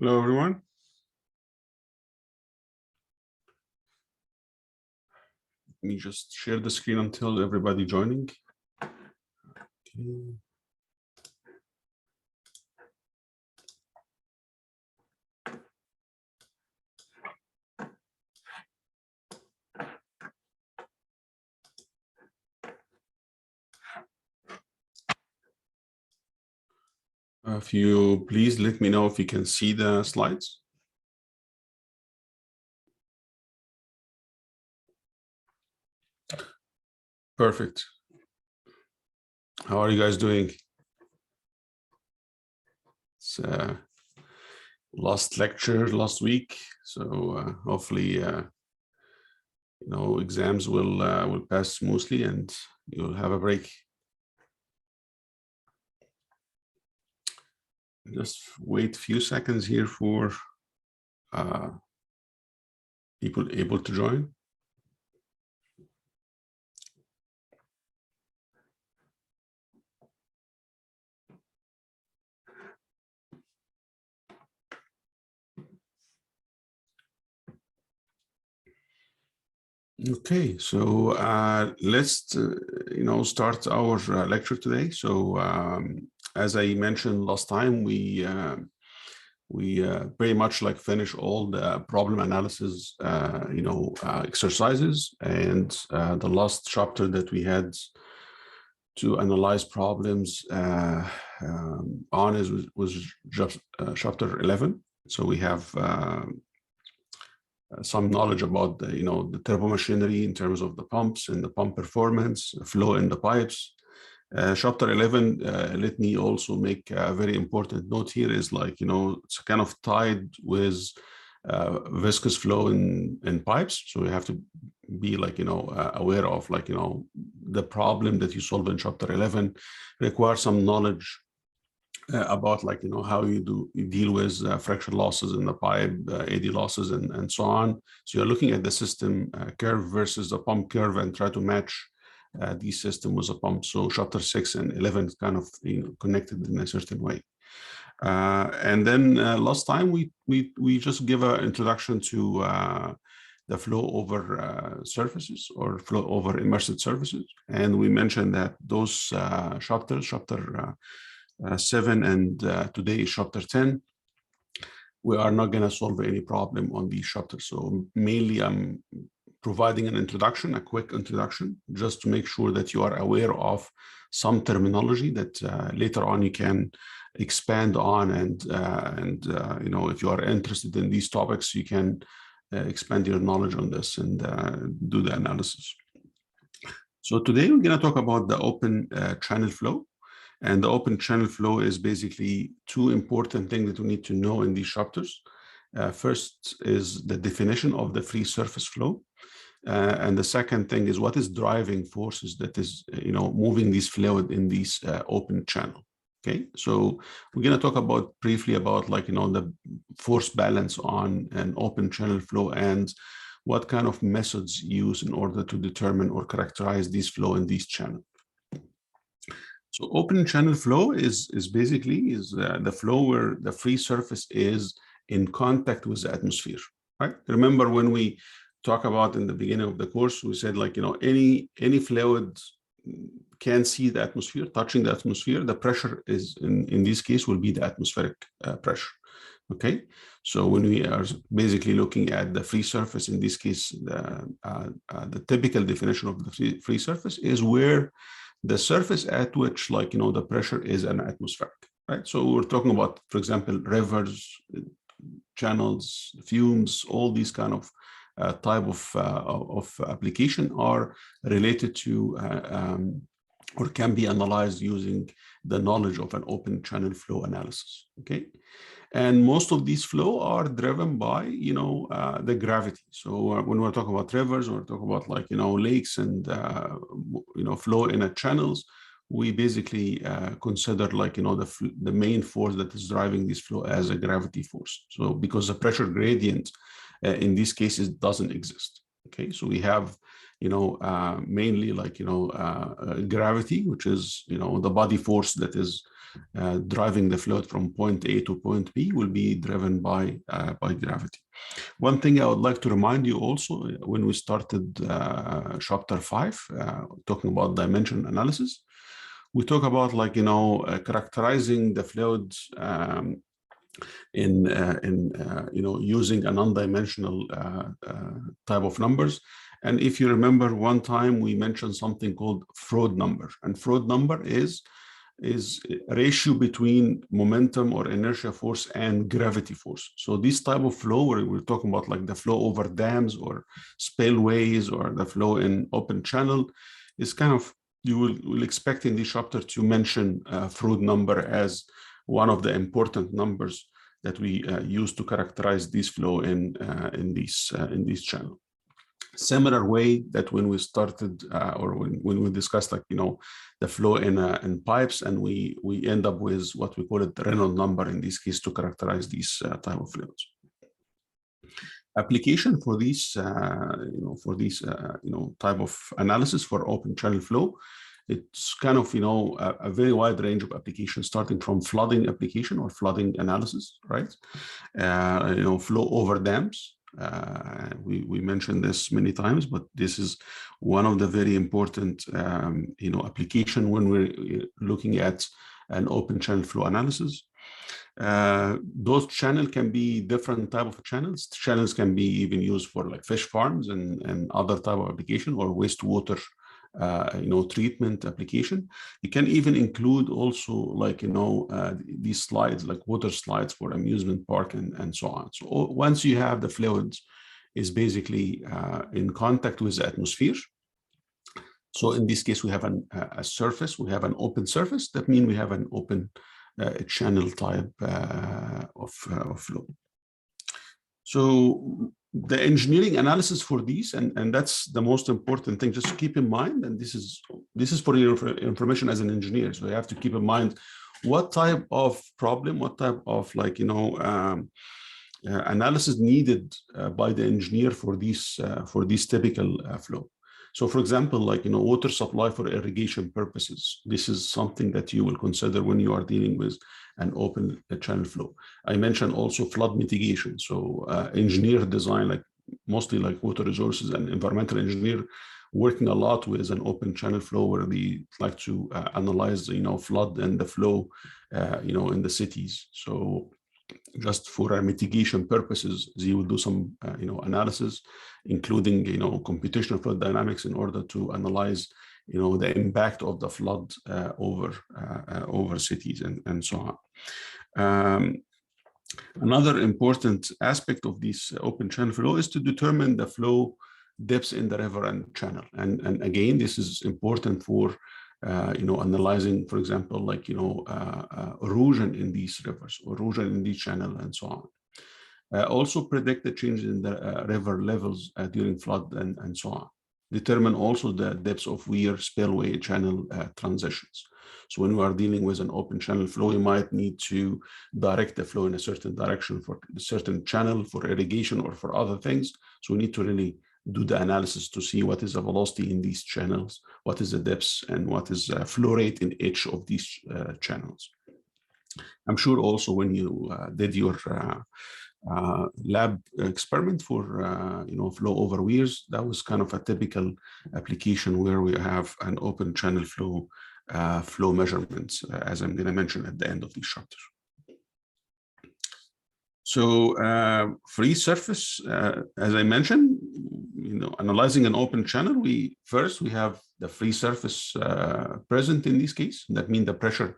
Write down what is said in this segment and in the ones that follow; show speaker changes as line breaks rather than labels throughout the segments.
Hello, everyone. Let me just share the screen until everybody joining. Okay. If you please let me know if you can see the slides. Perfect. How are you guys doing? It's last lecture last week, so hopefully exams will pass smoothly and you'll have a break. Just wait a few seconds here for people able to join. Okay, so let's start our lecture today. So as I mentioned last time, we pretty much like finish all the problem analysis exercises, and the last chapter that we had to analyze problems on was just chapter 11. So we have some knowledge about the turbomachinery in terms of the pumps and the pump performance, flow in the pipes. Chapter 11, let me also make a very important note here is it's kind of tied with viscous flow in pipes. So you have to be aware of the problem that you solve in chapter 11 requires some knowledge about how you deal with fracture losses in the pipe, AD losses, and so on. So you're looking at the system curve versus the pump curve and try to match the system with a pump. So chapter 6 and 11 is kind of connected in a certain way. And then last time we just give an introduction to the flow over surfaces or flow over immersed surfaces, and we mentioned that those chapters, chapter 7 and today is chapter 10, we are not going to solve any problem on these chapters. So mainly I'm providing an introduction, a quick introduction, just to make sure that you are aware of some terminology that later on you can expand on, and if you are interested in these topics, you can expand your knowledge on this and do the analysis. So today we're going to talk about the open channel flow. And the open channel flow is basically two important things that we need to know in these chapters. First is the definition of the free surface flow. And the second thing is what is driving forces that is, moving this fluid in this open channel. Okay, so we're going to talk briefly about the force balance on an open channel flow and what kind of methods used in order to determine or characterize this flow in this channel. So open channel flow is basically the flow where the free surface is in contact with the atmosphere, right? Remember when we talk about in the beginning of the course, we said any fluid can see the atmosphere, touching the atmosphere. The pressure is in this case will be the atmospheric pressure. Okay, so when we are basically looking at the free surface, in this case, the typical definition of the free surface is where the surface at which the pressure is an atmospheric, right? So we're talking about, for example, rivers, channels, fumes, all these kind of type of application are related to or can be analyzed using the knowledge of an open channel flow analysis. Okay, and most of these flow are driven by the gravity. So when we're talking about rivers, we're talking about lakes and flow in channels, we basically consider the main force that is driving this flow as a gravity force. So because the pressure gradient in these cases doesn't exist. Okay, so we have mainly like, gravity, which is, the body force that is driving the fluid from point A to point B will be driven by gravity. One thing I would like to remind you also, when we started chapter 5, talking about dimension analysis, we talk about like, characterizing the fluids using a non-dimensional type of numbers. And if you remember, one time we mentioned something called Froude number, and Froude number is a ratio between momentum or inertia force and gravity force. So this type of flow, where we're talking about like the flow over dams or spillways or the flow in open channel, is kind of, you will expect in this chapter to mention Froude number as one of the important numbers that we use to characterize this flow in this channel. Similar way that when we started or when we discussed like, the flow in pipes, and we end up with what we call it the Reynolds number in this case to characterize these type of fluids. Application for these type of analysis for open channel flow, it's kind of a very wide range of applications, starting from flooding application or flooding analysis, right? Flow over dams. We mentioned this many times, but this is one of the very important application when we're looking at an open channel flow analysis. Those channels can be different type of channels. Channels can be even used for like fish farms and other type of application, or wastewater treatment application. You can even include also like these slides, like water slides for amusement park and so on. So once you have the fluids is basically in contact with the atmosphere. So in this case, we have a surface, we have an open surface. That means we have an open channel type of flow. So the engineering analysis for these, and that's the most important thing, just keep in mind, and this is for your information as an engineer. So you have to keep in mind what type of problem, what type of like, analysis needed by the engineer for this typical flow. So for example, like, water supply for irrigation purposes, this is something that you will consider when you are dealing with an open channel flow. I mentioned also flood mitigation. So engineer design, like mostly like water resources and environmental engineer, working a lot with an open channel flow where they like to analyze, flood and the flow, in the cities. So just for mitigation purposes, they will do some, analysis, including, computational flood dynamics in order to analyze, the impact of the flood over cities and so on. Another important aspect of this open channel flow is to determine the flow depths in the river and channel. And again, this is important for analyzing, for example, like, erosion in these rivers, erosion in the channel, and so on. Also predict the changes in the river levels during flood and so on. Determine also the depths of weir, spillway, channel transitions. So when we are dealing with an open channel flow, you might need to direct the flow in a certain direction for a certain channel, for irrigation or for other things. So we need to really do the analysis to see what is the velocity in these channels, what is the depths, and what is flow rate in each of these channels. I'm sure also when you did your lab experiment for flow over weirs, that was kind of a typical application where we have an open channel flow measurements, as I'm going to mention at the end of this chapter. So free surface, as I mentioned, analyzing an open channel, we have the free surface present in this case. That means the pressure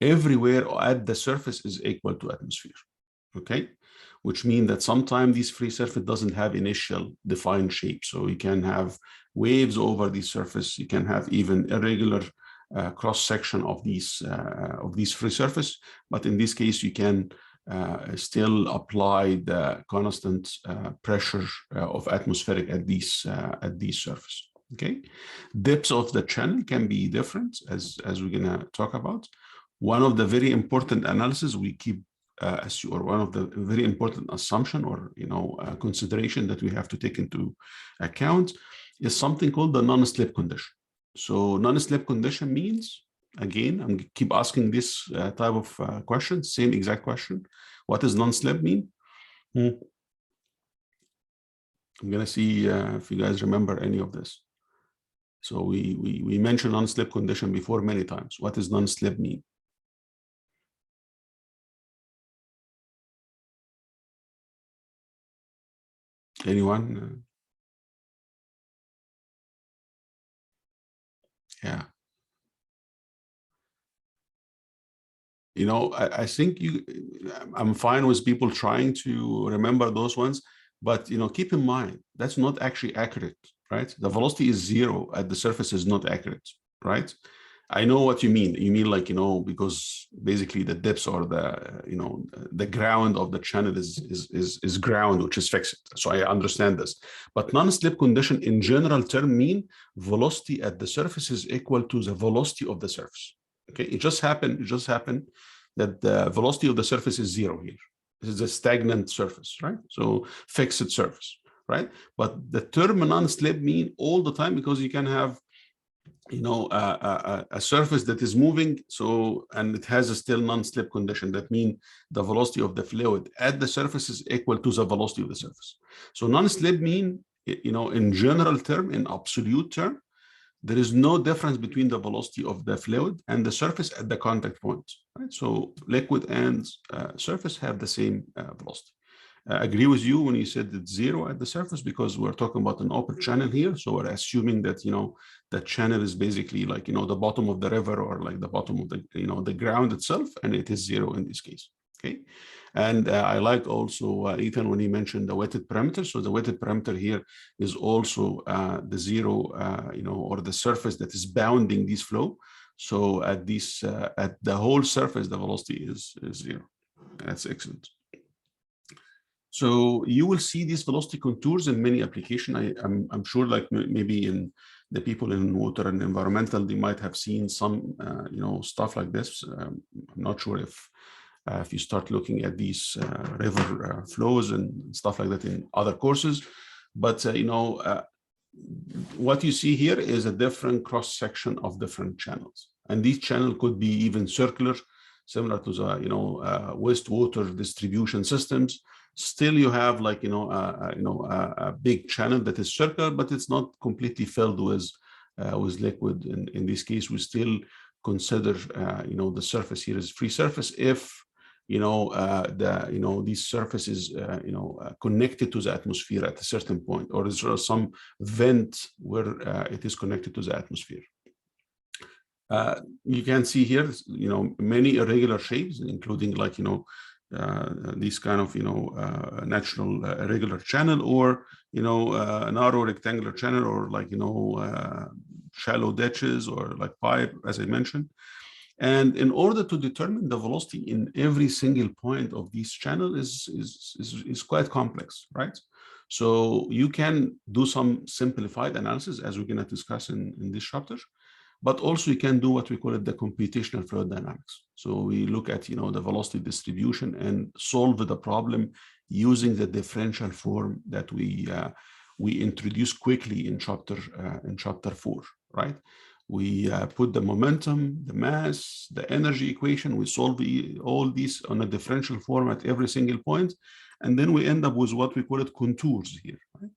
everywhere at the surface is equal to atmosphere, okay? Which means that sometimes this free surface doesn't have initial defined shape. So you can have waves over the surface. You can have even irregular cross section of these free surface. But in this case, you can still apply the constant pressure of atmospheric at these surface. Okay, depths of the channel can be different, as we're gonna talk about. One of the very important analysis we keep or one of the very important assumption or consideration that we have to take into account is something called the non-slip condition. So non-slip condition means, again, I'm keep asking this type of question, same exact question. What does non-slip mean? I'm gonna see if you guys remember any of this. So we mentioned non-slip condition before many times. What does non-slip mean? Anyone? Yeah. You know, I think I'm fine with people trying to remember those ones, but you know, keep in mind that's not actually accurate, right? The velocity is 0 at the surface is not accurate, right? I know what you mean. You mean like, you know, because basically the depths or the, you know, the ground of the channel is ground, which is fixed. So I understand this. But non-slip condition in general term mean velocity at the surface is equal to the velocity of the surface. Okay, it just happened that the velocity of the surface is 0 here. This is a stagnant surface, right? So fixed surface, right? But the term non-slip mean all the time because you can have, you know, a surface that is moving, so, and it has a still non-slip condition. That means the velocity of the fluid at the surface is equal to the velocity of the surface. So non-slip mean, you know, in general term, in absolute term, there is no difference between the velocity of the fluid and the surface at the contact point, right? So liquid and surface have the same velocity. I agree with you when you said it's 0 at the surface because we're talking about an open channel here. So we're assuming that, you know, the channel is basically like, you know, the bottom of the river or like the bottom of the, you know, the ground itself, and it is 0 in this case. Okay. And I like also Ethan when he mentioned the wetted parameter. So the wetted parameter here is also the 0, you know, or the surface that is bounding this flow. So at this, at the whole surface, the velocity is 0. That's excellent. So you will see these velocity contours in many applications. I'm sure, like maybe in the people in water and environmental, they might have seen some, you know, stuff like this. I'm not sure if you start looking at these river flows and stuff like that in other courses, but you know, what you see here is a different cross section of different channels, and these channels could be even circular, similar to the, you know, wastewater distribution systems. Still, you have like, you know, a big channel that is circular, but it's not completely filled with liquid. In this case, we still consider, you know, the surface here is free surface if, you know, these surfaces, you know, connected to the atmosphere at a certain point, or is there some vent where it is connected to the atmosphere. You can see here, you know, many irregular shapes, including like, you know, these kind of, you know, natural irregular channel, or, you know, narrow rectangular channel, or like, you know, shallow ditches, or like pipe, as I mentioned. And in order to determine the velocity in every single point of this channel is quite complex, right? So you can do some simplified analysis, as we're going to discuss in this chapter, but also you can do what we call it the computational fluid dynamics. So we look at, you know, the velocity distribution and solve the problem using the differential form that we introduced quickly in chapter 4, right? We put the momentum, the mass, the energy equation, we solve all these on a differential form at every single point, and then we end up with what we call it contours here, right?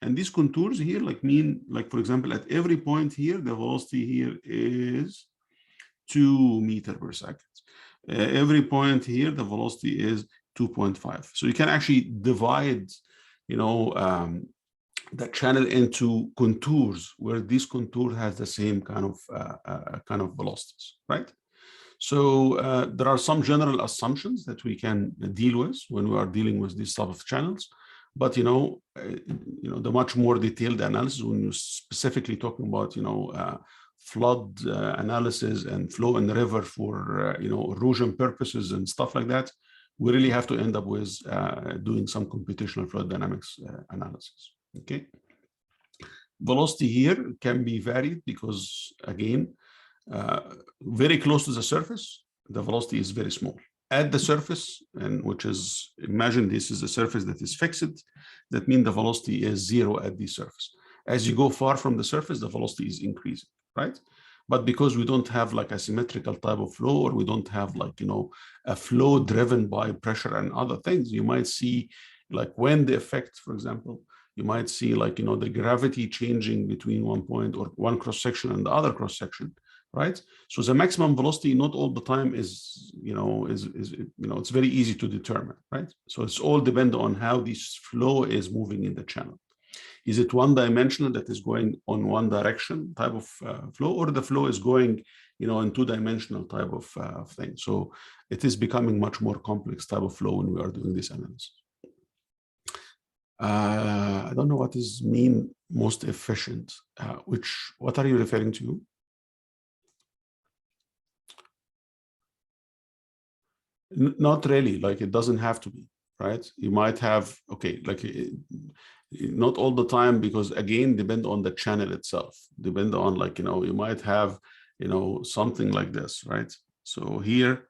And these contours here like mean, like for example, at every point here, the velocity here is 2 meters per second. Every point here, the velocity is 2.5. So you can actually divide, you know, the channel into contours where this contour has the same kind of velocities, right? So there are some general assumptions that we can deal with when we are dealing with these type of channels, but you know, the much more detailed analysis when you're specifically talking about, you know, flood analysis and flow in the river for you know, erosion purposes and stuff like that, we really have to end up with doing some computational fluid dynamics analysis. Okay, velocity here can be varied because, again, very close to the surface, the velocity is very small. At the surface, and which is, imagine this is a surface that is fixed, that means the velocity is 0 at the surface. As you go far from the surface, the velocity is increasing, right? But because we don't have like a symmetrical type of flow, or we don't have like, a flow driven by pressure and other things, you might see like when the effect, for example, you might see like, the gravity changing between one point or one cross section and the other cross section, right? So the maximum velocity not all the time is, it's very easy to determine, right? So it's all depend on how this flow is moving in the channel. Is it one dimensional that is going on one direction type of flow, or the flow is going, in two-dimensional type of thing? So it is becoming much more complex type of flow when we are doing this analysis. I don't know what is mean most efficient. What are you referring to? Not really, like it doesn't have to be, right? You might have, okay, like not all the time, because again, depend on the channel itself, depend on like, you might have, something like this, right? So here,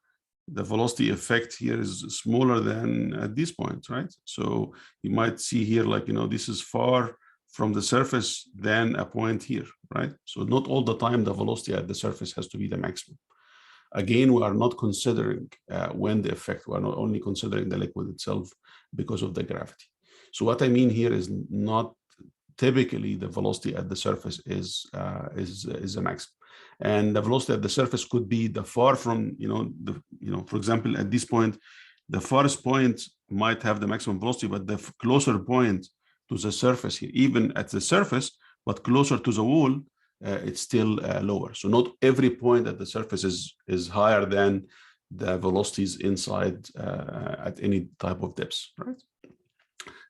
the velocity effect here is smaller than at this point, right? So you might see here, like, this is far from the surface than a point here, right? So not all the time the velocity at the surface has to be the maximum. Again, we are not considering wind effect. We are not only considering the liquid itself because of the gravity. So what I mean here is not typically the velocity at the surface is the maximum, and the velocity at the surface could be the far from for example, at this point, the farthest point might have the maximum velocity, but the closer point to the surface here, even at the surface, but closer to the wall, it's still lower. So not every point at the surface is higher than the velocities inside at any type of depths, right?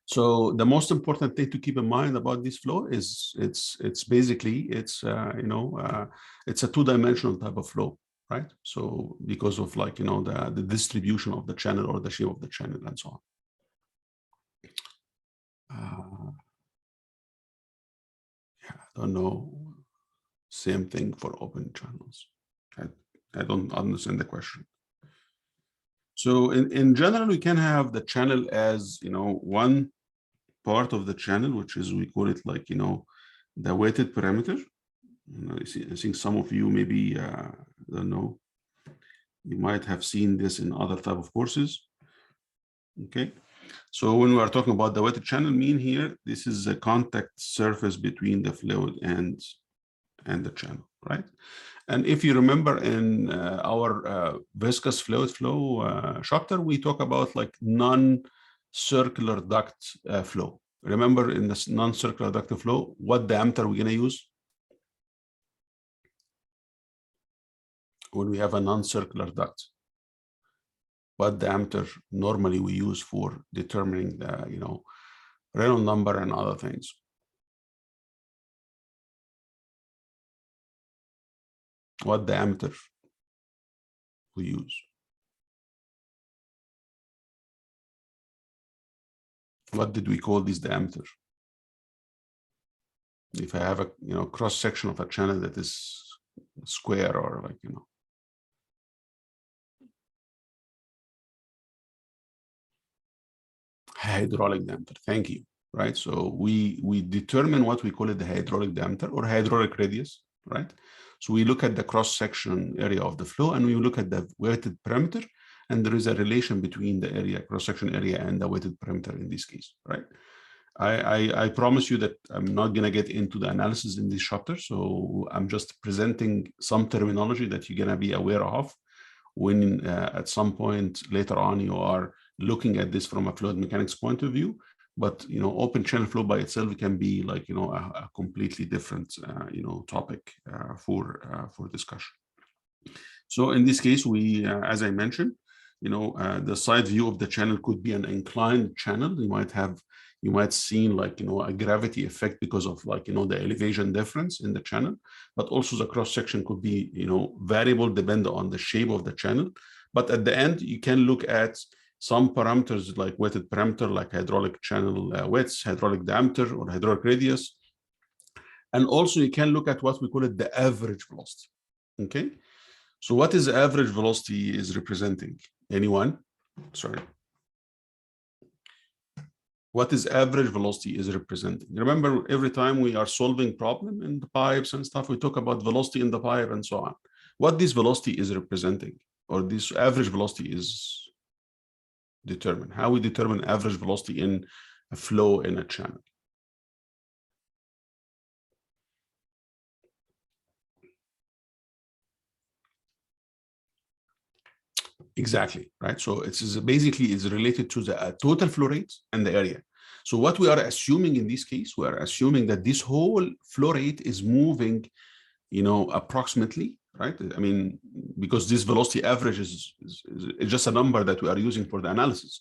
So the most important thing to keep in mind about this flow is it's basically it's a two-dimensional type of flow, right? So because of like the distribution of the channel or the shape of the channel and so on. Yeah, I don't know. Same thing for open channels. I don't understand the question. So in general, we can have the channel as one part of the channel, which is, we call it like the weighted parameter. I think some of you maybe I don't know, you might have seen this in other type of courses. Okay, so when we are talking about the weighted channel, mean here, this is the contact surface between the fluid and the channel, right? And if you remember in our viscous fluid flow chapter, we talk about like non-circular duct flow. Remember, in this non-circular duct flow, what diameter we're going to use when we have a non-circular duct? What diameter normally we use for determining the Reynolds number and other things? What diameter we use? What did we call this diameter? If I have a cross section of a channel that is square, or like hydraulic diameter. Thank you. Right. So we determine what we call it the hydraulic diameter or hydraulic radius. Right. So we look at the cross section area of the flow, and we look at the weighted parameter, and there is a relation between the area, cross section area, and the weighted parameter in this case. Right. I promise you that I'm not going to get into the analysis in this chapter. So I'm just presenting some terminology that you're going to be aware of when at some point later on you are looking at this from a fluid mechanics point of view. But open channel flow by itself can be like a completely different topic for discussion. So in this case, we as I mentioned, the side view of the channel could be an inclined channel. You might see like a gravity effect because of like the elevation difference in the channel, but also the cross section could be variable depending on the shape of the channel. But at the end, you can look at some parameters like weighted parameter, like hydraulic channel width, hydraulic diameter, or hydraulic radius. And also you can look at what we call it the average velocity. Okay, so what is the average velocity is representing? Anyone? Sorry. what is average velocity is representing. Remember, every time we are solving problem in the pipes and stuff, we talk about velocity in the pipe and so on. What this velocity is representing, or this average velocity is determined. How we determine average velocity in a flow in a channel. Exactly, right? So it's basically is related to the total flow rate and the area. So what we are assuming in this case, we are assuming that this whole flow rate is moving, approximately, right? I mean, because this velocity average is just a number that we are using for the analysis.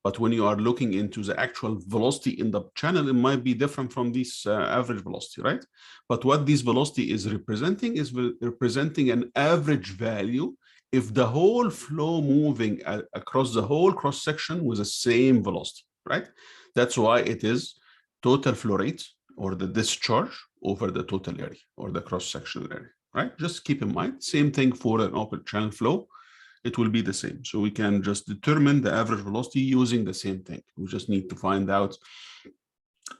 But when you are looking into the actual velocity in the channel, it might be different from this average velocity, right? But what this velocity is representing an average value if the whole flow moving across the whole cross section with the same velocity, right? That's why it is total flow rate, or the discharge over the total area or the cross-sectional area, right? Just keep in mind, same thing for an open channel flow, it will be the same. So we can just determine the average velocity using the same thing. We just need to find out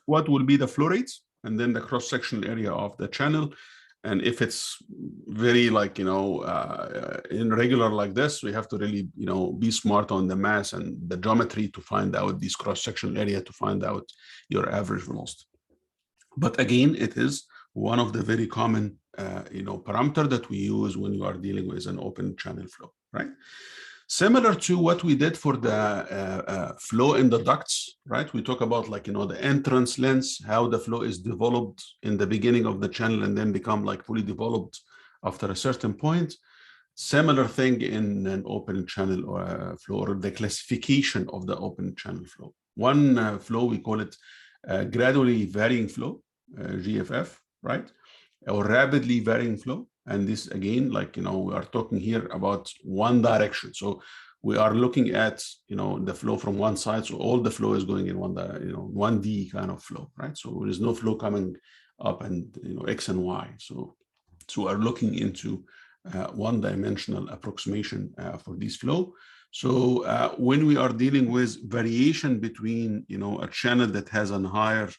what will be the flow rates and then the cross-sectional area of the channel. And if it's very irregular like this, we have to really, be smart on the mass and the geometry to find out this cross-sectional area to find out your average velocity. But again, it is one of the very common, parameter that we use when you are dealing with an open channel flow, right? Similar to what we did for the flow in the ducts, right? We talk about the entrance length, how the flow is developed in the beginning of the channel and then become fully developed after a certain point. Similar thing in an open channel or flow, or the classification of the open channel flow. One flow, we call it gradually varying flow, GFF, right? Or rapidly varying flow. And this again, we are talking here about one direction. So we are looking at, the flow from one side. So all the flow is going in 1D kind of flow, right? So there is no flow coming up and, X and Y. So we are looking into one-dimensional approximation for this flow. So when we are dealing with variation between, a channel that has a higher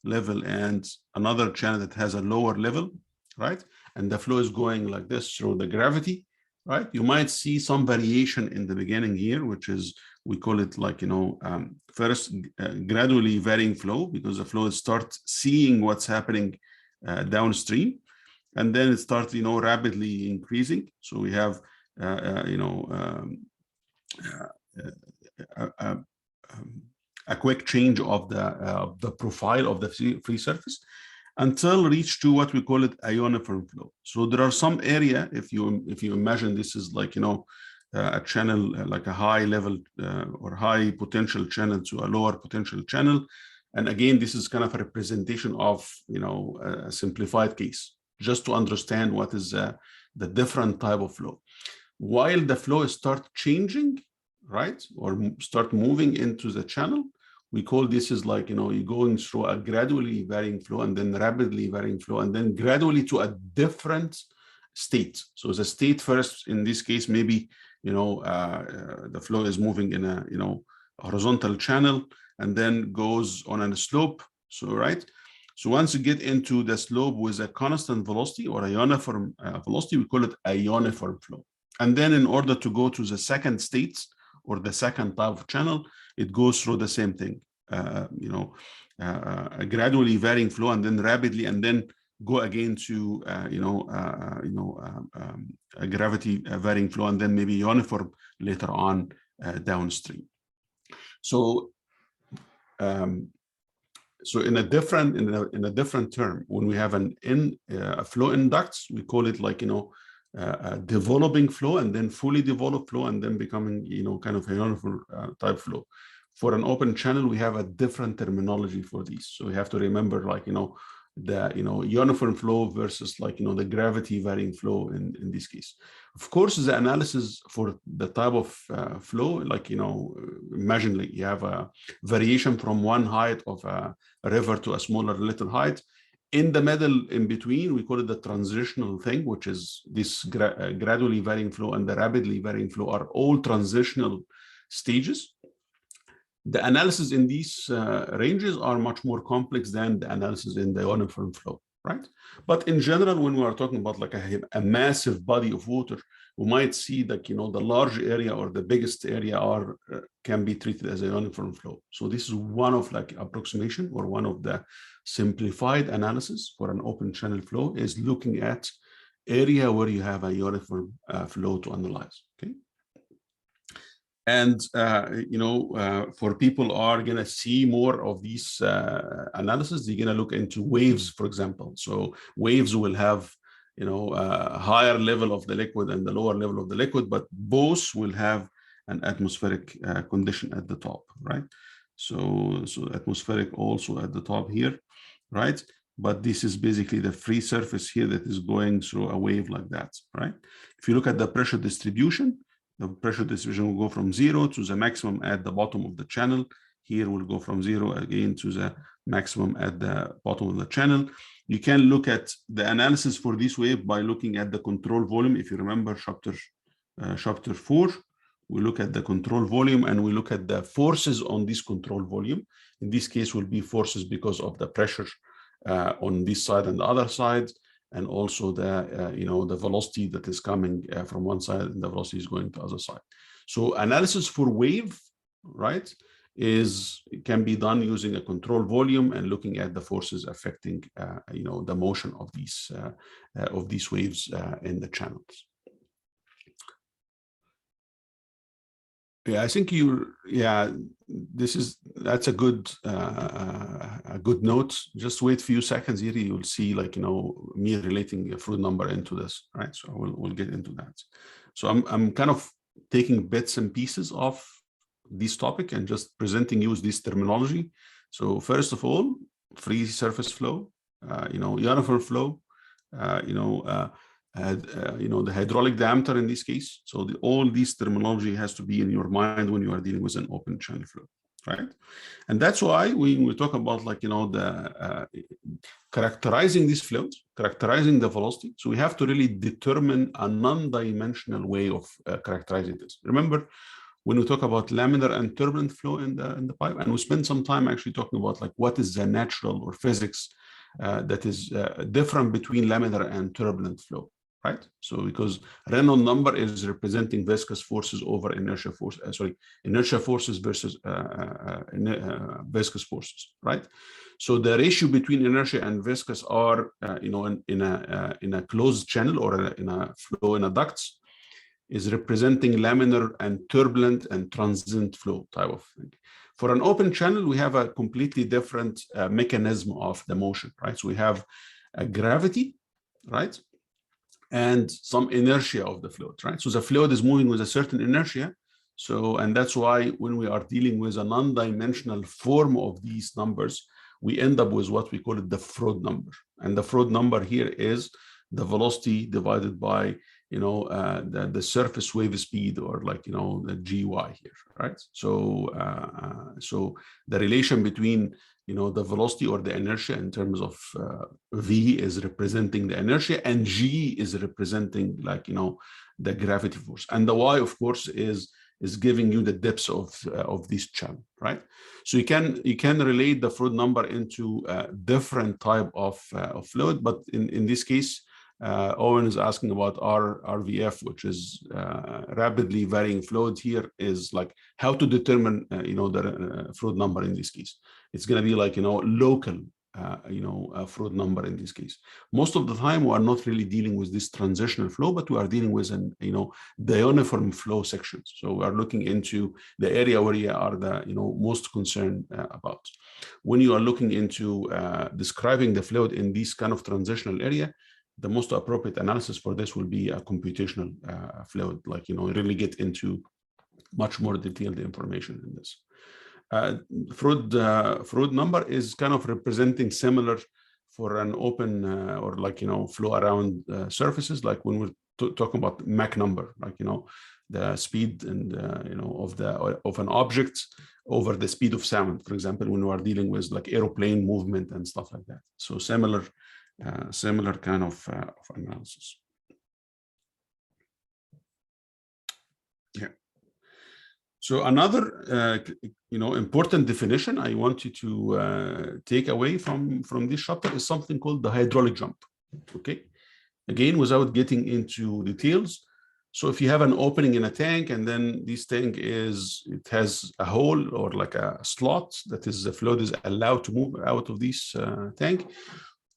level and another channel that has a lower level, right? And the flow is going like this through the gravity, right? You might see some variation in the beginning here, which is, we call it first gradually varying flow, because the flow starts seeing what's happening downstream. And then it starts, rapidly increasing. So we have, a quick change of the profile of the free surface until reach to what we call it a uniform flow. So there are some area, if you imagine this is a channel, like a high level or high potential channel to a lower potential channel. And again, this is kind of a representation of, a simplified case, just to understand what is the different type of flow. While the flow starts changing, right, or start moving into the channel, we call this is you're going through a gradually varying flow and then rapidly varying flow and then gradually to a different state. So the state first, in this case, maybe, the flow is moving in a, horizontal channel and then goes on a slope. So, right. So once you get into the slope with a constant velocity or a uniform velocity, we call it a uniform flow. And then in order to go to the second state or the second type of channel, it goes through the same thing, a gradually varying flow and then rapidly, and then go again to, a gravity varying flow, and then maybe uniform later on downstream. So, so in a different term, when we have a flow in ducts, we call it developing flow and then fully developed flow and then becoming, kind of a uniform type flow. For an open channel, we have a different terminology for these. So we have to remember, the uniform flow versus the gravity varying flow in this case. Of course, the analysis for the type of flow, imagine you have a variation from one height of a river to a smaller little height. In the middle, in between, we call it the transitional thing, which is this gradually varying flow and the rapidly varying flow are all transitional stages. The analysis in these ranges are much more complex than the analysis in the uniform flow, right? But in general, when we are talking about like a massive body of water, we might see that, you know, the large area or the biggest area are can be treated as a uniform flow. So this is one of like approximation, or one of the simplified analysis for an open channel flow, is looking at area where you have a uniform flow to analyze. Okay. And you know, for people are going to see more of these analysis, they're going to look into waves, for example. So waves will have, you know, a higher level of the liquid and the lower level of the liquid, but both will have an atmospheric condition at the top, right? So atmospheric also at the top here, right? But this is basically the free surface here that is going through a wave like that, right? If you look at the pressure distribution, the pressure distribution will go from 0 to the maximum at the bottom of the channel. Here will go from 0 again to the maximum at the bottom of the channel. You can look at the analysis for this wave by looking at the control volume. If you remember chapter 4, we look at the control volume and we look at the forces on this control volume. In this case will be forces because of the pressure on this side and the other side, and also the you know, the velocity that is coming from one side and the velocity is going to the other side. So analysis for wave, right, can be done using a control volume and looking at the forces affecting you know, the motion of these waves in the channels. Yeah, I think that's a good note. Just wait a few seconds here, you'll see, like, you know, me relating a fluid number into this, right? So we'll get into that. So I'm kind of taking bits and pieces of this topic and just presenting you this terminology. So first of all, free surface flow, you know, uniform flow, you know, the hydraulic diameter in this case. So all these terminology has to be in your mind when you are dealing with an open channel flow, right? And that's why when we talk about, like, you know, the characterizing these flows, characterizing the velocity, so we have to really determine a non-dimensional way of characterizing this. Remember, when we talk about laminar and turbulent flow in the pipe, and we spend some time actually talking about, like, what is the natural or physics that is different between laminar and turbulent flow, right? So because Reynolds number is representing viscous forces over inertia force, inertia forces versus viscous forces, right? So the ratio between inertia and viscous are, you know, in a closed channel or in a flow in a ducts, is representing laminar and turbulent and transient flow type of thing. For an open channel, we have a completely different mechanism of the motion, right? So we have a gravity, right? And some inertia of the fluid, right? So the fluid is moving with a certain inertia. So, and that's why when we are dealing with a non-dimensional form of these numbers, we end up with what we call it the Froude number. And the Froude number here is the velocity divided by, you know, the surface wave speed, or, like, you know, the gy here, right? So so the relation between, you know, the velocity or the inertia in terms of v is representing the inertia, and g is representing, like, you know, the gravity force, and the y, of course, is giving you the depths of this channel, right? So you can relate the Froude number into different type of fluid, but in this case, Owen is asking about RVF, which is rapidly varying fluid. Here is like how to determine, you know, the Froude number in this case. It's going to be like, you know, local, you know, Froude number in this case. Most of the time, we are not really dealing with this transitional flow, but we are dealing with you know, the uniform flow sections. So we are looking into the area where you are the, you know, most concerned about. When you are looking into describing the fluid in this kind of transitional area, the most appropriate analysis for this will be a computational fluid, like, you know, really get into much more detailed information in this. Froude number is kind of representing similar for an open or, like, you know, flow around surfaces, like when we're talking about Mach number, like, you know, the speed and you know, of an object over the speed of sound, for example, when we are dealing with like aeroplane movement and stuff like that. So similar kind of analysis. Yeah. So another, important definition I want you to take away from this chapter is something called the hydraulic jump. Okay, again, without getting into details. So if you have an opening in a tank, and then this tank it has a hole or like a slot that is the fluid is allowed to move out of this tank.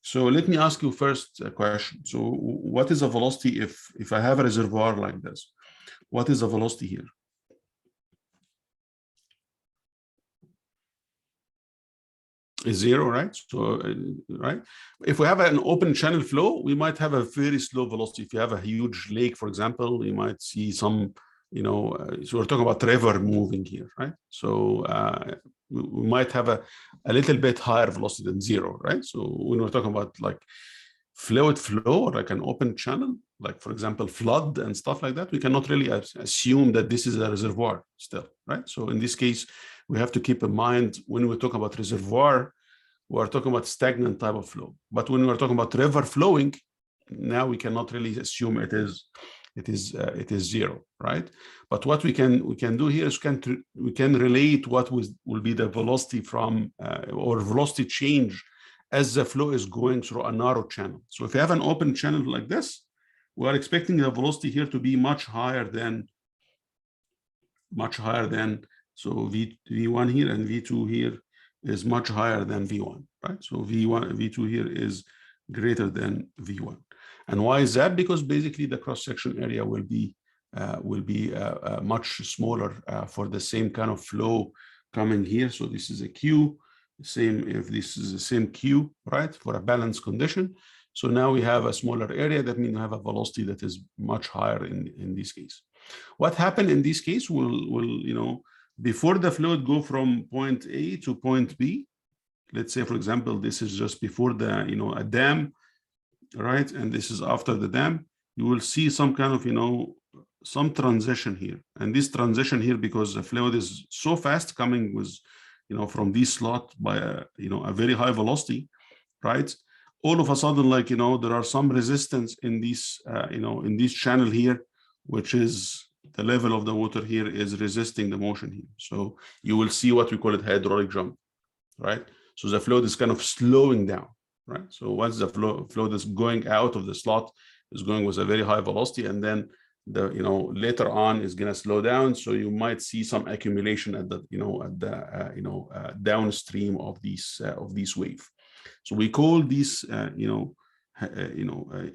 So let me ask you first a question. So what is the velocity if I have a reservoir like this? What is the velocity here? Is zero, right? So, right. If we have an open channel flow, we might have a very slow velocity. If you have a huge lake, for example, you might see some, so we're talking about river moving here, right? So we might have a little bit higher velocity than zero, right? So when we're talking about like fluid flow or like an open channel, like for example, flood and stuff like that, we cannot really assume that this is a reservoir still, right? So in this case, we have to keep in mind when we talk about reservoir, we're talking about stagnant type of flow. But when we're talking about river flowing, now we cannot really assume it is zero, right? But what we can do here is we can relate what will be the velocity from or velocity change as the flow is going through a narrow channel. So if you have an open channel like this, we are expecting the velocity here to be much higher than so V1 here and V2 here is much higher than V1, right? So V2 here is greater than V1. And why is that? Because basically the cross-section area will be much smaller for the same kind of flow coming here. So this is a Q, same if this is the same Q, right? For a balanced condition. So now we have a smaller area. That means we have a velocity that is much higher in this case. What happened in this case will before the fluid go from point A to point B, let's say, for example, this is just before the, a dam, right? And this is after the dam, you will see some kind of, some transition here. And this transition here, because the fluid is so fast coming with, from this slot by a very high velocity, right? All of a sudden, like, there are some resistance in this, in this channel here, which is the level of the water here is resisting the motion here. So you will see what we call it hydraulic jump, right? So the flow is kind of slowing down, right? So once the flow is going out of the slot is going with a very high velocity, and then the later on is going to slow down. So you might see some accumulation at the downstream of these wave. So we call this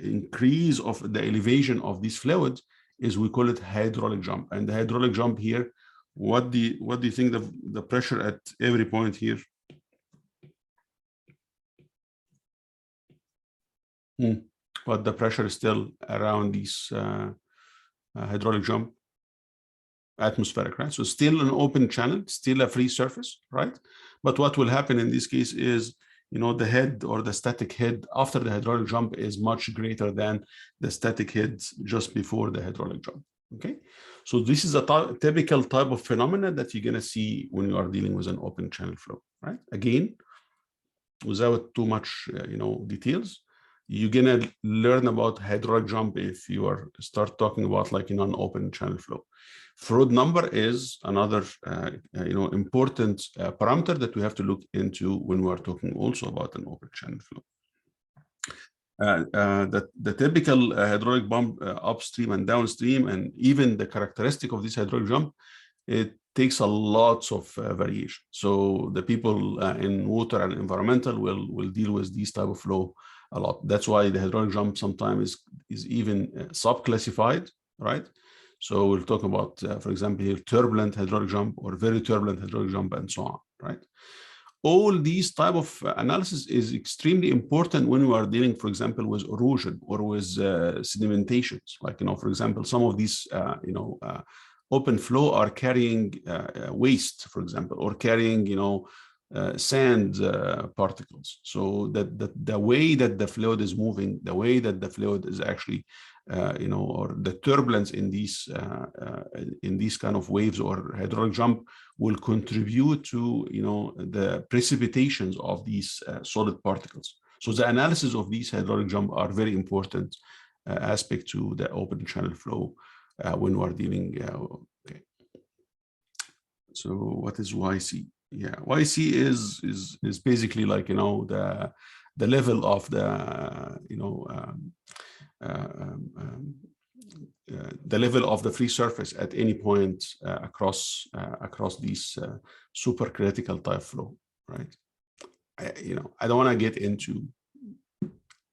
increase of the elevation of this fluid is we call it hydraulic jump. And the hydraulic jump here, what do you think the pressure at every point here? But the pressure is still around this hydraulic jump, atmospheric, right? So still an open channel, still a free surface, right? But what will happen in this case is, the head or the static head after the hydraulic jump is much greater than the static head just before the hydraulic jump, okay? So this is a typical type of phenomena that you're going to see when you are dealing with an open channel flow, right? Again, without too much, details, you're going to learn about hydraulic jump if you start talking about like, an open channel flow. Froude number is another, important parameter that we have to look into when we are talking also about an open channel flow. The typical hydraulic bump upstream and downstream, and even the characteristic of this hydraulic jump, it takes a lots of variation. So the people in water and environmental will deal with this type of flow a lot. That's why the hydraulic jump sometimes is even sub-classified, right? So we'll talk about, for example, here, turbulent hydraulic jump or very turbulent hydraulic jump and so on, right? All these type of analysis is extremely important when we are dealing, for example, with erosion or with sedimentations. Like, for example, some of these, open flow are carrying waste, for example, or carrying, sand particles. So that the way that the fluid is moving, the way that the fluid is actually, or the turbulence in these kind of waves or hydraulic jump will contribute to, the precipitations of these solid particles. So the analysis of these hydraulic jump are very important aspect to the open channel flow when we are dealing. Okay. So what is YC? Yeah, YC is basically like, you know, the level of the, you know, the level of the free surface at any point across these supercritical type flow, right? You know, I don't want to get into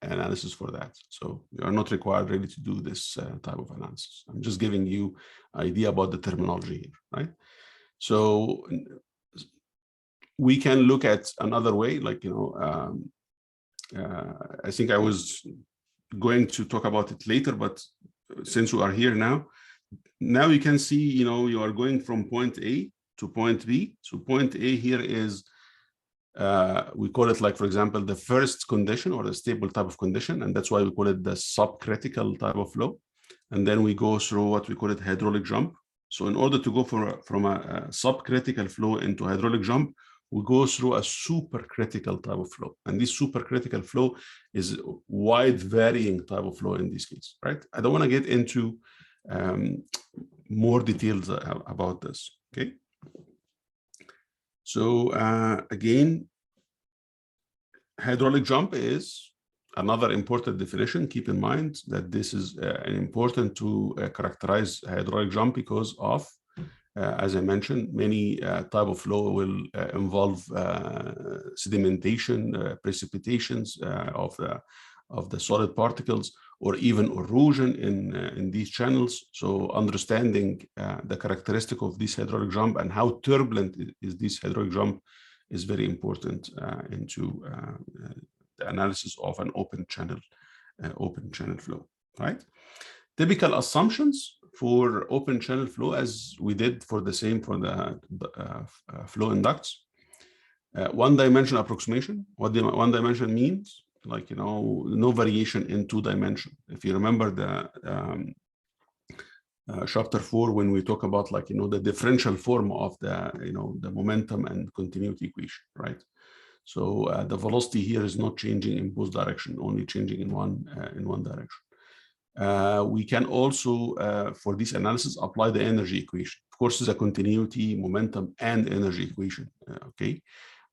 analysis for that, so you are not required really to do this type of analysis. I'm just giving you idea about the terminology here, right? So we can look at another way, like, you know, I think I was going to talk about it later, but since we are here now you can see, you know, you are going from point A to point B. So point A here is, we call it, like, for example, the first condition or the stable type of condition, and that's why we call it the subcritical type of flow. And then we go through what we call it hydraulic jump. So in order to go from a subcritical flow into hydraulic jump, we go through a supercritical type of flow. And this supercritical flow is wide varying type of flow in this case, right? I don't want to get into more details about this, okay? So again, hydraulic jump is another important definition. Keep in mind that this is important to characterize hydraulic jump because of, as I mentioned, many type of flow will involve sedimentation, precipitations of the solid particles, or even erosion in these channels. So understanding the characteristic of this hydraulic jump and how turbulent is this hydraulic jump is very important into the analysis of an open channel flow, right? Typical assumptions for open channel flow, as we did for the same for the flow in ducts. One dimension approximation. What the one dimension means, like, you know, no variation in two dimension. If you remember the chapter 4, when we talk about, like, you know, the differential form of the, you know, the momentum and continuity equation, right? So the velocity here is not changing in both directions, only changing in one direction. We can also, for this analysis, apply the energy equation. Of course, it's a continuity, momentum, and energy equation, okay?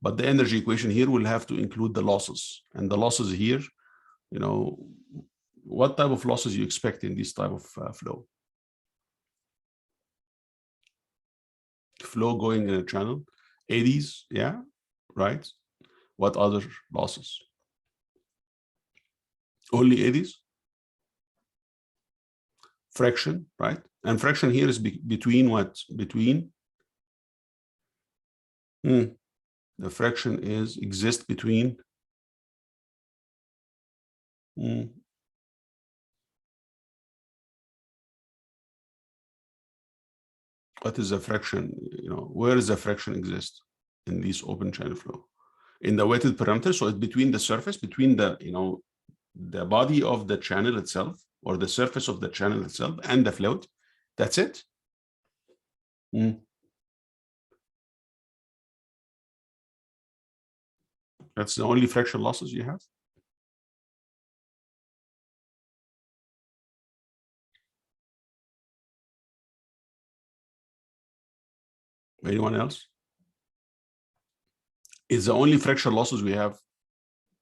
But the energy equation here will have to include the losses. And the losses here, you know, what type of losses you expect in this type of flow? Flow going in a channel, eddies, yeah, right? What other losses? Only eddies? Friction, right? And friction here is between what? Between? The friction exists between? What is the friction? You know, where does the friction exist in this open channel flow? In the weighted parameter, so it's between the surface, between the, you know, the body of the channel itself, or the surface of the channel itself, and the float. That's it. That's the only friction losses you have. Anyone else? Is the only friction losses we have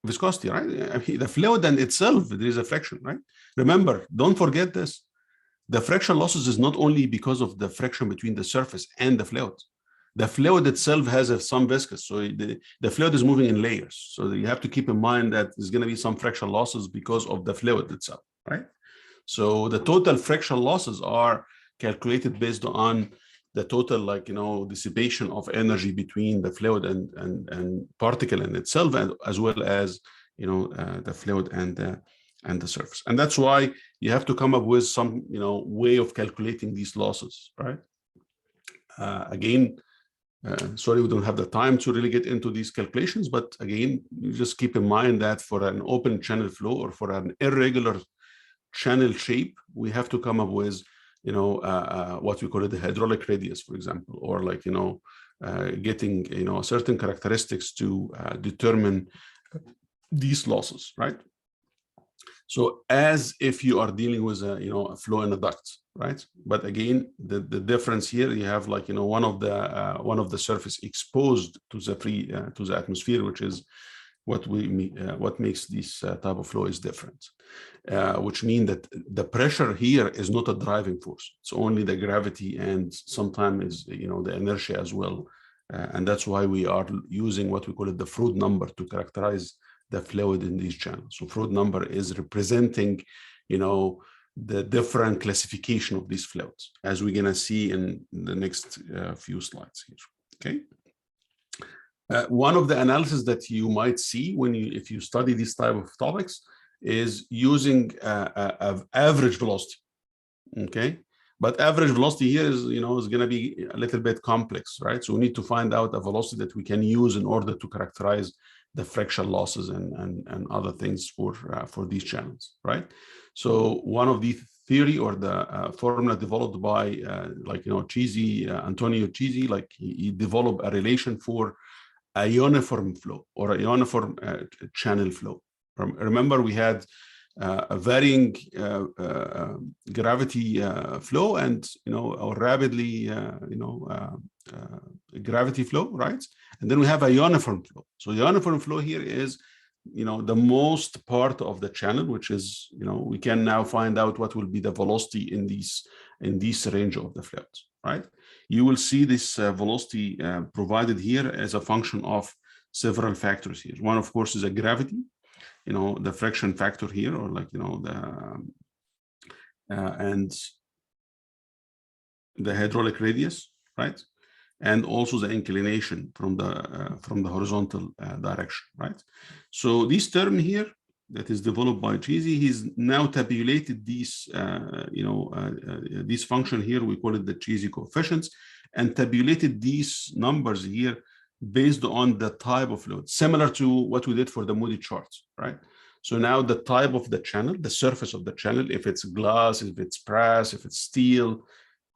viscosity, right? I mean, the fluid and itself, there is a friction, right? Remember, don't forget this. The friction losses is not only because of the friction between the surface and the fluid. The fluid itself has some viscous, so the fluid is moving in layers. So you have to keep in mind that there's going to be some friction losses because of the fluid itself, right? So the total friction losses are calculated based on the total, like, you know, dissipation of energy between the fluid and particle in itself, and as well as, you know, the fluid and the surface. And that's why you have to come up with some, you know, way of calculating these losses, right? Again, sorry, we don't have the time to really get into these calculations, but again, you just keep in mind that for an open channel flow or for an irregular channel shape, we have to come up with, you know, what we call it the hydraulic radius, for example, or, like, you know, getting, you know, certain characteristics to determine these losses, right? So as if you are dealing with a, you know, a flow in a duct, right? But again, the difference here, you have like, you know, one of the surface exposed to the free to the atmosphere, which is what makes this type of flow is different, which means that the pressure here is not a driving force. It's only the gravity and sometimes, you know, the inertia as well. And that's why we are using what we call it the Froude number to characterize the fluid in these channels. So Froude number is representing, you know, the different classification of these fluids, as we're gonna see in the next few slides here. Okay. One of the analysis that you might see if you study these type of topics is using average velocity. Okay. But average velocity here is, you know, is going to be a little bit complex, right? So we need to find out a velocity that we can use in order to characterize the frictional losses and other things for these channels, right? So one of the theory or the formula developed by like, you know, Chisi, Antonio Chisi, like he developed a relation for a uniform flow or a uniform channel flow. Remember, we had a varying gravity flow and, you know, or rapidly, gravity flow, right? And then we have a uniform flow. So the uniform flow here is, you know, the most part of the channel, which is, you know, we can now find out what will be the velocity in this range of the fluids, right? You will see this velocity provided here as a function of several factors here. One, of course, is a gravity, you know, the friction factor here, or like, you know, and the hydraulic radius, right? And also the inclination from the horizontal direction, right? So this term here that is developed by Chisi, he's now tabulated these, this function here, we call it the Chisi coefficients, and tabulated these numbers here based on the type of fluid, similar to what we did for the Moody charts, right? So now the type of the channel, the surface of the channel, if it's glass, if it's brass, if it's steel,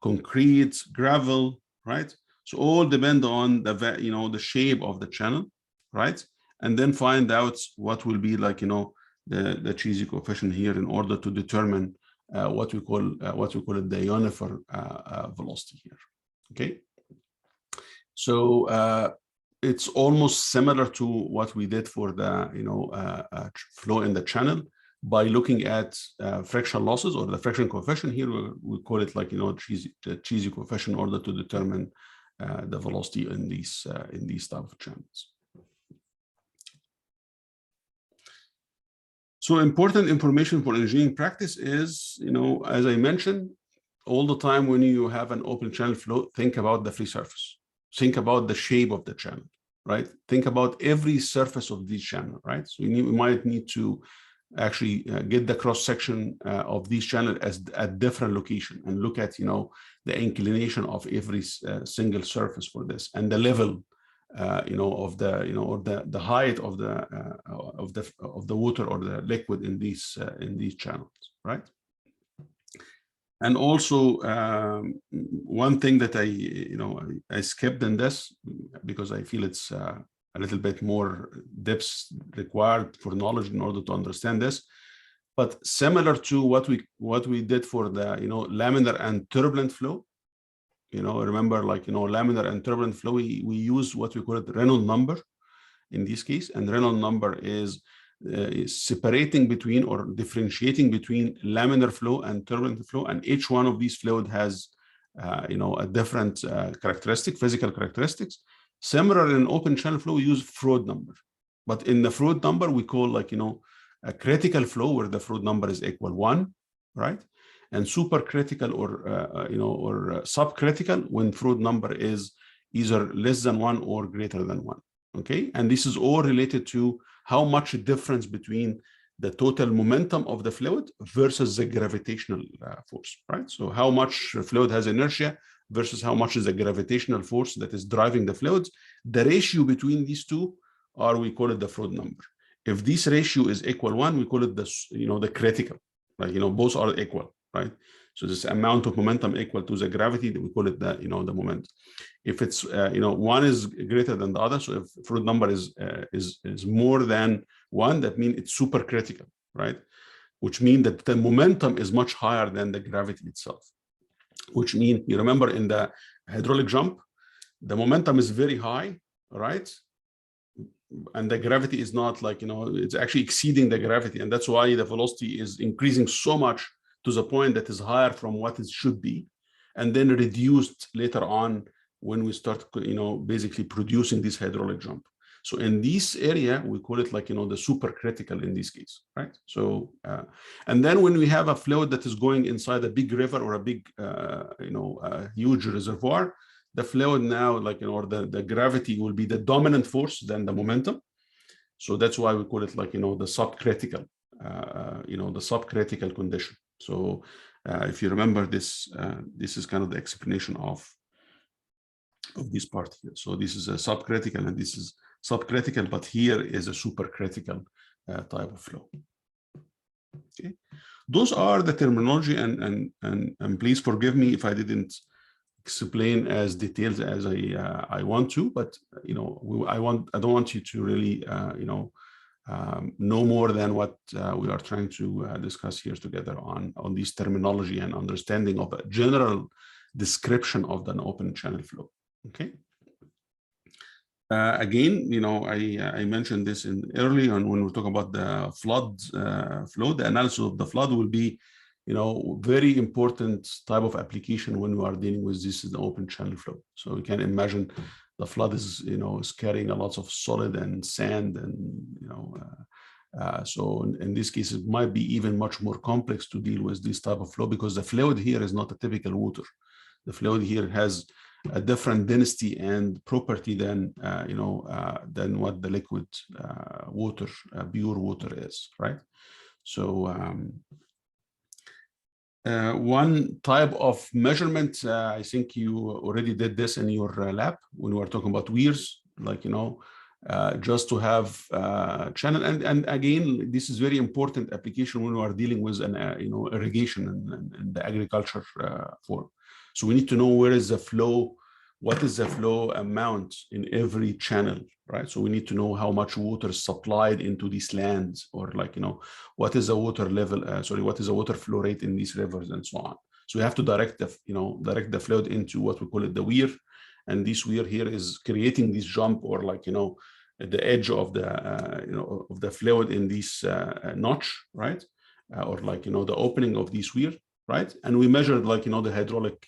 concrete, gravel, right? So all depend on the, you know, the shape of the channel, right? And then find out what will be like, you know, the Chisi coefficient here in order to determine what we call it the uniform velocity here. Okay. So it's almost similar to what we did for the, you know, flow in the channel by looking at frictional losses or the friction coefficient. Here we call it like, you know, the Chisi coefficient in order to determine the velocity in these type of channels. So important information for engineering practice is, you know, as I mentioned, all the time when you have an open channel flow, think about the free surface. Think about the shape of the channel, right? Think about every surface of this channel, right? So we might need to actually get the cross section of these channels at different location and look at, you know, the inclination of every single surface for this and the level, you know, of the, you know, or the height of the water or the liquid in these channels, right? And also one thing that I skipped in this because I feel it's a little bit more depth required for knowledge in order to understand this. But similar to what we did for the, you know, laminar and turbulent flow, you know, remember, like, you know, laminar and turbulent flow, we use what we call it Reynolds number in this case, and Reynolds number is separating between or differentiating between laminar flow and turbulent flow, and each one of these fluid has you know, a different physical characteristics. Similar in open channel flow, we use Froude number, but in the Froude number we call, like, you know, a critical flow where the Froude number is equal 1, right? And supercritical or you know, or subcritical when Froude number is either less than 1 or greater than 1. Okay, and this is all related to how much difference between the total momentum of the fluid versus the gravitational force, right? So how much fluid has inertia versus how much is the gravitational force that is driving the fluids. The ratio between these two we call it the Froude number. If this ratio is equal 1, we call it the, you know, the critical, like, you know, both are equal, right? So this amount of momentum equal to the gravity, we call it the, you know, the moment. If it's you know, one is greater than the other, so if Froude number is more than 1, that means it's supercritical, right? Which means that the momentum is much higher than the gravity itself. which means, you remember in the hydraulic jump, the momentum is very high, right? And the gravity is not like, it's actually exceeding the gravity. And that's why the velocity is increasing so much to the point that is higher from what it should be, and then reduced later on when we start, basically producing this hydraulic jump. So in this area, we call it like, the supercritical in this case, right? So, and then when we have a fluid that is going inside a big river or a big, huge reservoir, the fluid now, like, or the gravity will be the dominant force than the momentum. So that's why we call it like, the subcritical, the subcritical condition. So if you remember this, this is kind of the explanation of this part here. So this is a subcritical and this is subcritical, but here is a supercritical type of flow. Okay, those are the terminology, and please forgive me if I didn't explain as detailed as I want to, but I don't want you to really know more than what we are trying to discuss here together on this terminology and understanding of a general description of an open channel flow. Okay. Again, I mentioned this early on when we talk about the flood flow. The analysis of the flood will be, very important type of application when we are dealing with this is the open channel flow. So you can imagine the flood is, is carrying a lot of solid and sand, and so in this case it might be even much more complex to deal with this type of flow, because the fluid here is not a typical water. The fluid here has a different density and property than than what the liquid water, pure water is, right? So one type of measurement, I think you already did this in your lab when we were talking about weirs, like, just to have channel. And again, this is very important application when we are dealing with an, irrigation and the agriculture form. So we need to know where is the flow, what is the flow amount in every channel, right? So we need to know how much water is supplied into these lands, or like, what is the water level, what is the water flow rate in these rivers and so on. So we have to direct the fluid into what we call it the weir. And this weir here is creating this jump, or like, at the edge of the, of the fluid in this notch, right? Or like, the opening of this weir, right? And we measured like, the hydraulic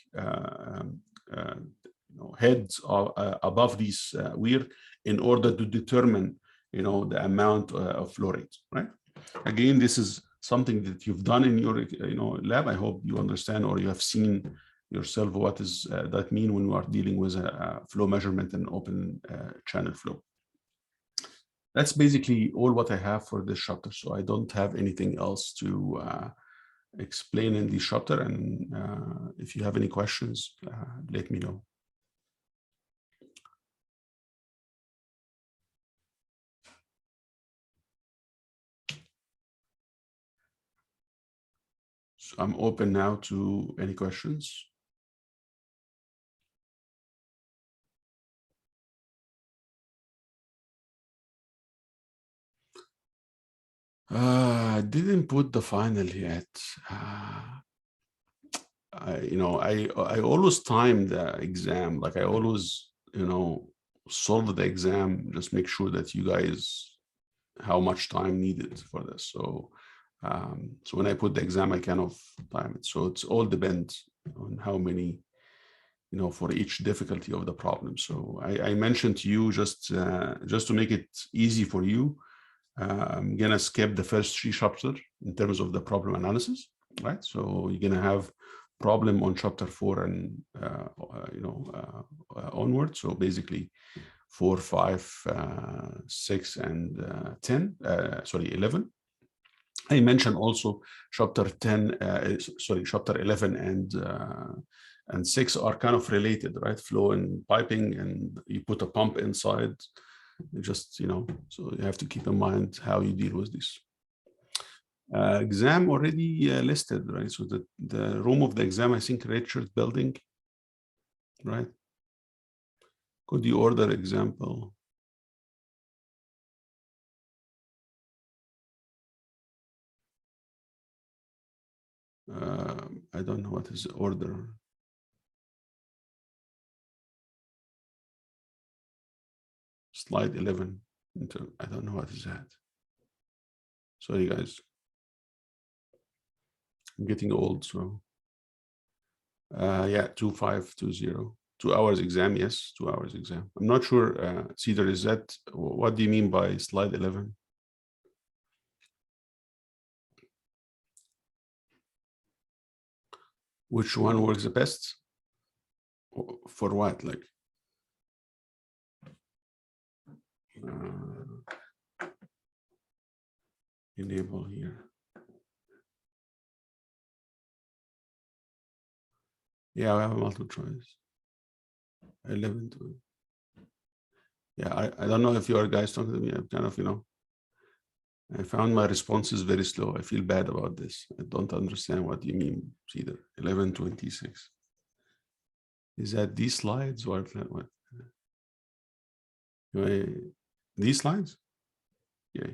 heads above these weir in order to determine, the amount of flow rate, right? Again, this is something that you've done in your, lab. I hope you understand, or you have seen yourself what does that mean when we are dealing with a flow measurement and open channel flow. That's basically all what I have for this chapter. So I don't have anything else to explain in this chapter. And if you have any questions, let me know. So I'm open now to any questions. I didn't put the final yet. I always time the exam. Like I always, solve the exam, just make sure that you guys, how much time needed for this. So, so when I put the exam, I kind of time it. So it's all depends on how many, for each difficulty of the problem. So I mentioned to you just to make it easy for you. I'm gonna skip the first 3 chapters in terms of the problem analysis, right? So you're gonna have problem on chapter 4 and onward. So basically 4, 5, 6, and 10. 11. I mentioned also chapter 10. Chapter 11 and 6 are kind of related, right? Flow and piping, and you put a pump inside. Just, so you have to keep in mind how you deal with this. Exam already listed, right? So the room of the exam, I think Richard building, right? Could you order example? I don't know what is the order. slide 11. I don't know what is that. Sorry, guys. I'm getting old, so. Yeah, 2520. 2 hours exam, yes, 2 hours exam. I'm not sure, Cedar, is that, what do you mean by slide 11? Which one works the best? For what, like? Enable here. Yeah, I have a multiple choice. 11 to. Yeah, I don't know if you are guys talking to me. I'm kind of, I found my responses very slow. I feel bad about this. I don't understand what you mean, Cedar. 1126. Is that these slides or what? These slides? Yeah.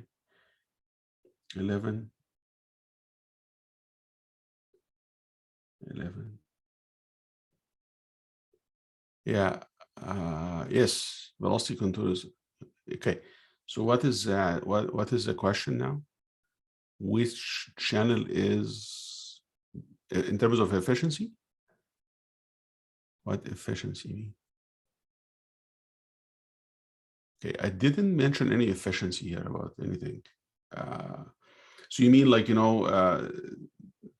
11. Yeah. Yes. Velocity contours. Okay. So what is that? What is the question now? Which channel is in terms of efficiency? What efficiency mean? Okay, I didn't mention any efficiency here about anything. So you mean like,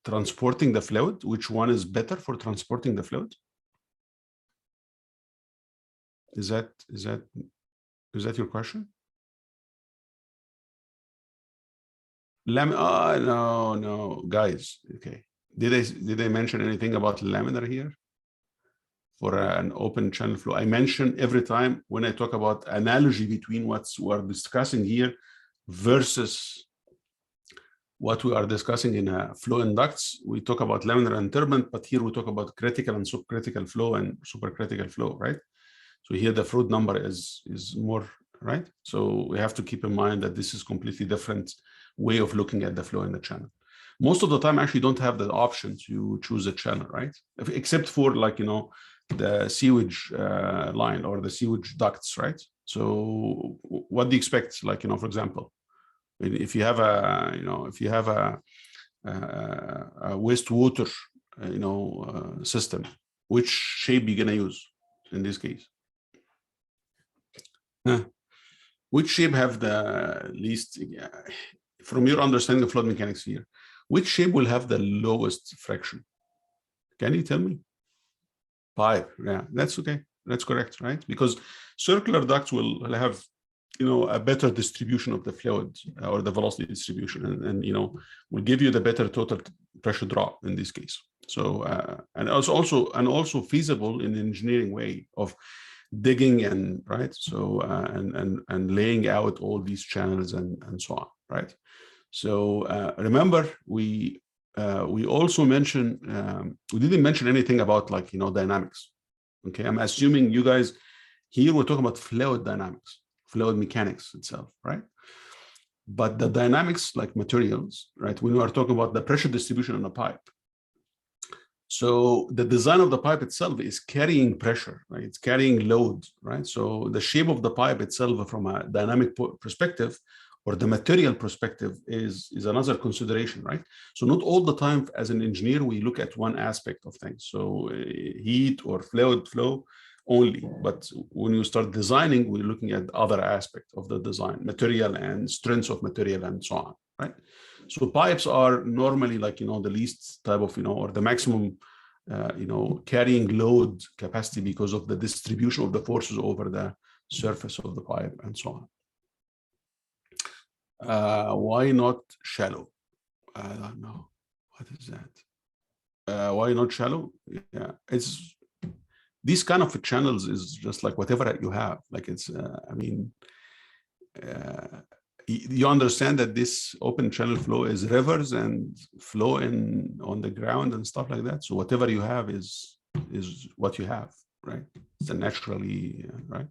transporting the fluid? Which one is better for transporting the fluid? Is that your question? No, guys. Okay. Did they mention anything about laminar here? For an open channel flow. I mention every time when I talk about analogy between what we're discussing here versus what we are discussing in a flow in ducts, we talk about laminar and turbulent, but here we talk about critical and subcritical flow and supercritical flow, right? So here the Froude number is more, right? So we have to keep in mind that this is completely different way of looking at the flow in the channel. Most of the time, actually don't have the option to choose a channel, right? Except for like, the sewage line or the sewage ducts, right? So what do you expect? Like, for example, if you have a wastewater, system, which shape you're gonna use in this case? Which shape have the least, from your understanding of fluid mechanics here, which shape will have the lowest friction? Can you tell me? Pipe, yeah, that's okay. That's correct, right? Because circular ducts will have, a better distribution of the fluid or the velocity distribution, and will give you the better total pressure drop in this case. So, and also feasible in the engineering way of digging and right. So, and laying out all these channels and so on, right? So remember, we also mentioned, we didn't mention anything about like, dynamics. Okay, I'm assuming you guys here we're talking about fluid dynamics, fluid mechanics itself, right? But the dynamics, like materials, right? When we are talking about the pressure distribution in a pipe. So the design of the pipe itself is carrying pressure, right? It's carrying load, right? So the shape of the pipe itself from a dynamic perspective or the material perspective is another consideration, right? So not all the time as an engineer, we look at one aspect of things. So heat or fluid flow only, but when you start designing, we're looking at other aspects of the design, material and strengths of material and so on, right? So pipes are normally like, the least type of, or the maximum, carrying load capacity because of the distribution of the forces over the surface of the pipe and so on. Why not shallow? I don't know. What is that? Why not shallow? Yeah, it's these kind of channels is just like whatever you have. Like it's, you understand that this open channel flow is rivers and flow on the ground and stuff like that. So whatever you have is what you have, right? It's naturally, right?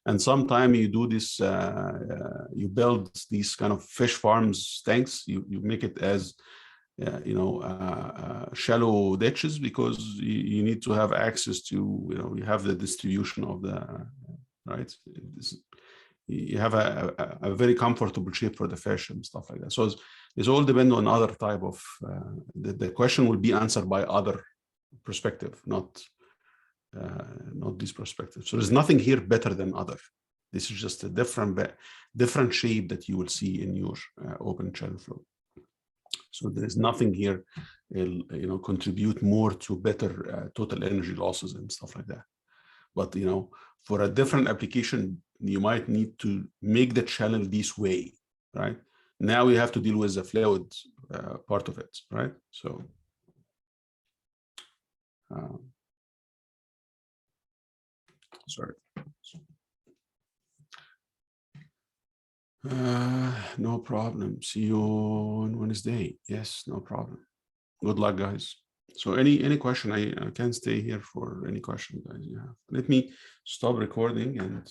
And sometimes you do this, you build these kind of fish farms tanks. You make it as shallow ditches because you need to have access to, you have the distribution of the, right? you have a very comfortable shape for the fish and stuff like that. So it's all depend on other type of, the question will be answered by other perspective, not this perspective. So there's nothing here better than other. This is just a different shape that you will see in your open channel flow. So there is nothing here, contribute more to better total energy losses and stuff like that. But for a different application, you might need to make the channel this way, right? Now we have to deal with the fluid part of it, right? So. Sorry. No problem. See you on Wednesday. yes, no problem. Good luck, guys. So any question, I can stay here for any question, guys you have. Let me stop recording and